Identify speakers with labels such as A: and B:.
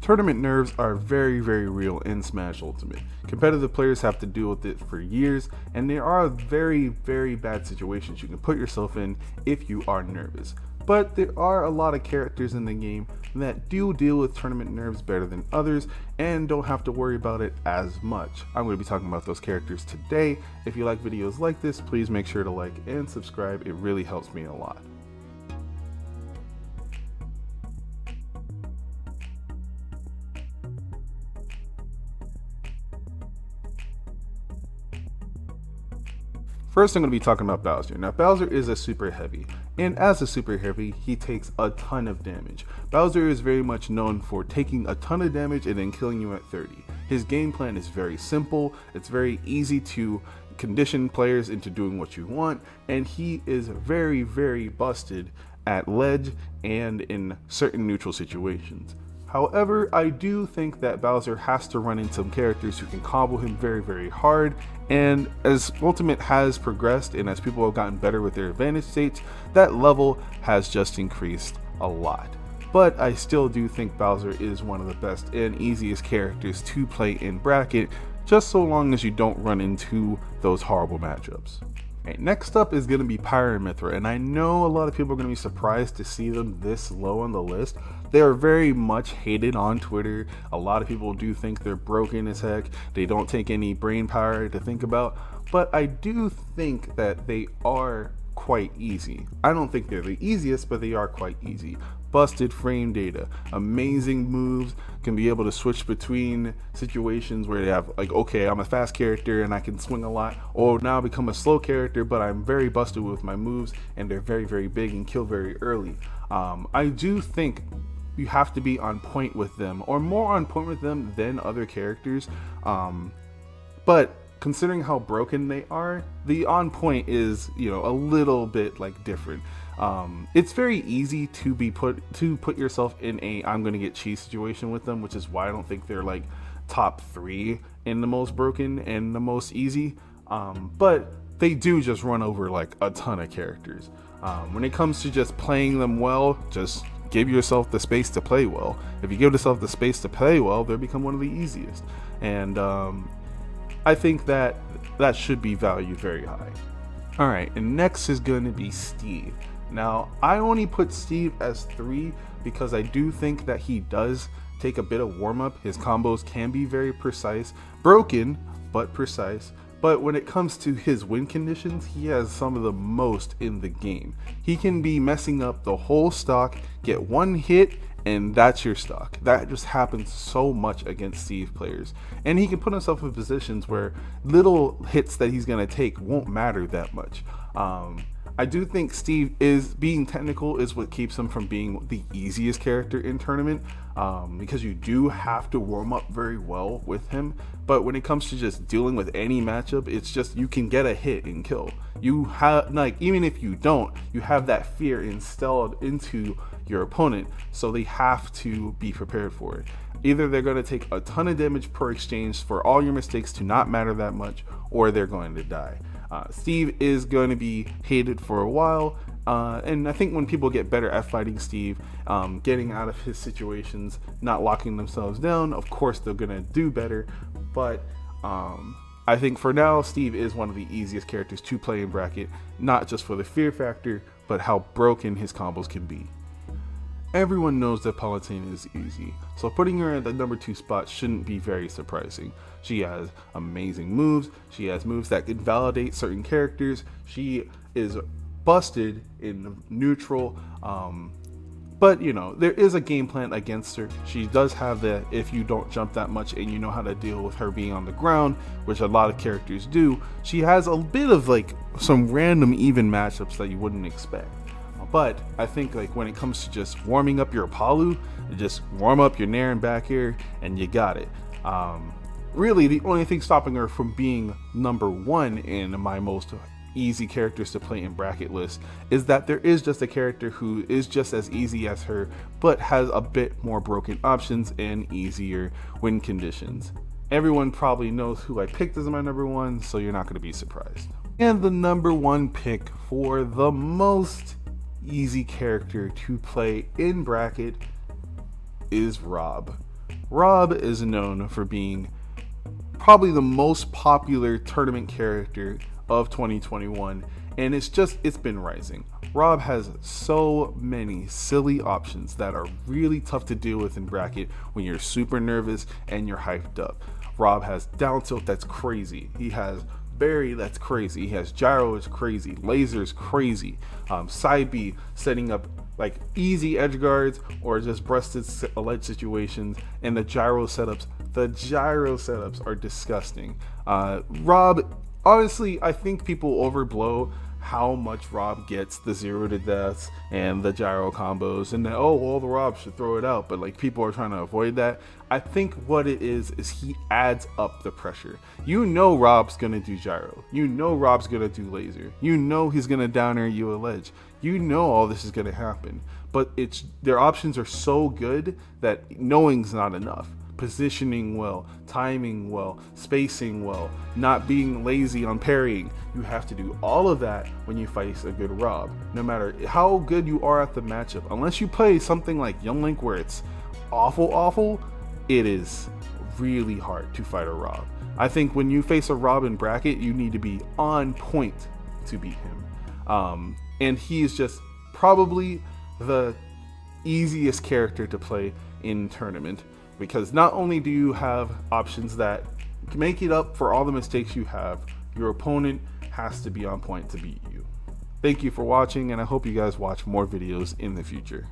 A: Tournament nerves are very, very real in Smash Ultimate. Competitive players have to deal with it for years, and there are very, very bad situations you can put yourself in if you are nervous. But there are a lot of characters in the game that do deal with tournament nerves better than others and don't have to worry about it as much. I'm going to be talking about those characters today. If you like videos like this, please make sure to like and subscribe. It really helps me a lot. First, I'm going to be talking about Bowser. Now, Bowser is a super heavy, and as a super heavy, he takes a ton of damage. Bowser is very much known for taking a ton of damage and then killing you at 30. His game plan is very simple, it's very easy to condition players into doing what you want, and he is very, very busted at ledge and in certain neutral situations. However, I do think that Bowser has to run into some characters who can combo him very, very hard, and as Ultimate has progressed and as people have gotten better with their advantage states, that level has just increased a lot. But I still do think Bowser is one of the best and easiest characters to play in bracket, just so long as you don't run into those horrible matchups. Right, next up is going to be Pyromithra, and I know a lot of people are going to be surprised to see them this low on the list. They are very much hated on Twitter. A lot of people do think they're broken as heck. They don't take any brain power to think about, but I do think that they are quite easy. I don't think they're the easiest, but they are quite easy. Busted frame data, amazing moves, can be able to switch between situations where they have like, okay, I'm a fast character and I can swing a lot, or now become a slow character but I'm very busted with my moves and they're very, very big and kill very early. I do think you have to be on point with them, or more on point with them than other characters, but considering how broken they are, the on point is, you know, a little bit like different. It's very easy to put yourself in a I'm gonna get cheese situation with them, which is why I don't think they're like top 3 in the most broken and the most easy. But they do just run over like a ton of characters. When it comes to just playing them well, just give yourself the space to play well. If you give yourself the space to play well, they become one of the easiest. And I think that should be valued very high. Alright, and next is going to be Steve. Now, I only put Steve as 3 because I do think that he does take a bit of warm-up. His combos can be very precise, broken, but precise. But when it comes to his win conditions, he has some of the most in the game. He can be messing up the whole stock, get one hit, and that's your stock. That just happens so much against Steve players. And he can put himself in positions where little hits that he's going to take won't matter that much. I do think Steve being technical is what keeps him from being the easiest character in tournament, because you do have to warm up very well with him. But when it comes to just dealing with any matchup, it's just you can get a hit and kill. You have, like, even if you don't, you have that fear instilled into your opponent, so they have to be prepared for it. Either they're going to take a ton of damage per exchange for all your mistakes to not matter that much, or they're going to die. Steve is going to be hated for a while, and I think when people get better at fighting Steve, getting out of his situations, not locking themselves down, of course they're going to do better. But I think for now, Steve is one of the easiest characters to play in bracket, not just for the fear factor, but how broken his combos can be. Everyone knows that Palutena is easy, so putting her at the number 2 spot shouldn't be very surprising. She has amazing moves, she has moves that can validate certain characters, she is busted in neutral, but you know, there is a game plan against her. She does have the if you don't jump that much and you know how to deal with her being on the ground, which a lot of characters do, she has a bit of like some random even matchups that you wouldn't expect. But I think like when it comes to just warming up your Palu, just warm up your Nair and back air and you got it. Really the only thing stopping her from being number 1 in my most easy characters to play in bracket list is that there is just a character who is just as easy as her, but has a bit more broken options and easier win conditions. Everyone probably knows who I picked as my number 1, so you're not going to be surprised. And the number 1 pick for the most easy character to play in bracket is Rob. Rob is known for being probably the most popular tournament character of 2021, and it's been rising. Rob has so many silly options that are really tough to deal with in bracket when you're super nervous and you're hyped up. Rob has down tilt that's crazy. He has Barry that's crazy. He has gyro is crazy. Laser's crazy. Side B setting up like easy edge guards or just breasted ledge situations, and the gyro setups are disgusting. Rob, honestly, I think people overblow how much Rob gets the 0 to deaths and the gyro combos, and that, oh, well, the Rob should throw it out, but like people are trying to avoid that. I think what it is he adds up the pressure. You know Rob's gonna do gyro. You know Rob's gonna do laser. You know he's gonna down air you a ledge. You know all this is gonna happen, but their options are so good that knowing's not enough. Positioning well, timing well, spacing well, not being lazy on parrying. You have to do all of that when you face a good Rob. No matter how good you are at the matchup, unless you play something like Young Link where it's awful, it is really hard to fight a Rob. I think when you face a Rob in bracket, you need to be on point to beat him. And he is just probably the easiest character to play in tournament, because not only do you have options that make it up for all the mistakes you have, your opponent has to be on point to beat you. Thank you for watching, and I hope you guys watch more videos in the future.